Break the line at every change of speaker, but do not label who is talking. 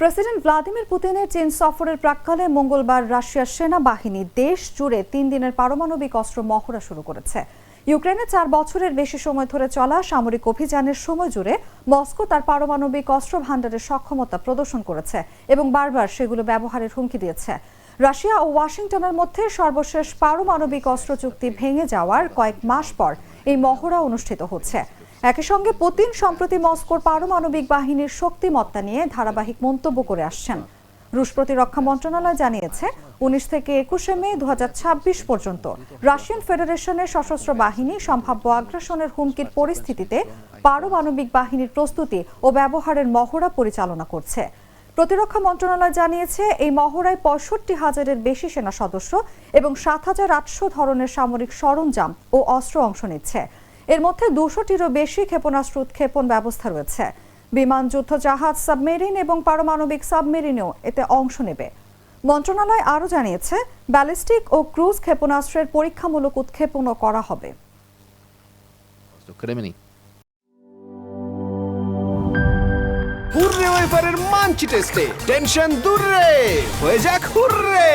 President Vladimir পুতিনের চীন সফরের প্রাক্কালে মঙ্গলবার রাশিয়ার সেনাবাহিনী দেশ জুড়ে ৩ দিনের পারমাণবিক অস্ত্র মহড়া শুরু করেছে। ইউক্রেনে ৪ বছরের বেশি সময় ধরে চলা সামরিক অভিযানের সময় জুড়ে মস্কো তার পারমাণবিক অস্ত্র ভান্ডারের সক্ষমতা প্রদর্শন করেছে এবং বারবার সেগুলো ব্যবহারের হুমকি দিয়েছে। রাশিয়া ও ওয়াশিংটনের মধ্যে সর্বশেষ পারমাণবিক অস্ত্র চুক্তি ভেঙে যাওয়ার কয়েক মাস পর এই মহড়া অনুষ্ঠিত হচ্ছে। একই সঙ্গে পুতিন সম্প্রতি মস্কোর পারমাণবিক বাহিনীর শক্তিমত্তা নিয়ে ধারাবাহিক মন্তব্য করে আসছেন। রুশ প্রতিরক্ষা মন্ত্রণালয় জানিয়েছে ১৯ থেকে ২১ মে ২০২৬ পর্যন্ত রাশিয়ান ফেডারেশনের সশস্ত্র বাহিনী সম্ভাব্য আগ্রাসনের হুমকির পরিস্থিতিতে পারমাণবিক বাহিনীর প্রস্তুতি ও ব্যবহারের মহড়া পরিচালনা করছে। প্রতিরক্ষা মন্ত্রণালয় জানিয়েছে এই মহড়ায় ৬৫,০০০-এর বেশি সেনা সদস্য এবং ৭,৮০০ ধরনের সামরিক সরঞ্জাম ও অস্ত্র অংশ নিচ্ছে। এর মধ্যে ২০০টিরও বেশি ক্ষেপণাস্ত্র উৎক্ষেপণ ব্যবস্থা রয়েছে। বিমান, যুদ্ধ জাহাজ, সাবমেরিন এবং পারমাণবিক সাবমেরিনও এতে অংশ নেবে। মন্ত্রণালয় আরও জানিয়েছে ব্যালিস্টিক ও ক্রুজ ক্ষেপণাস্ত্রের পরীক্ষামূলক উৎক্ষেপণও করা হবে।
হুররে ওয়েফারের মানচি টেস্টে টেনশন দূরে হয়ে যাক হুররে।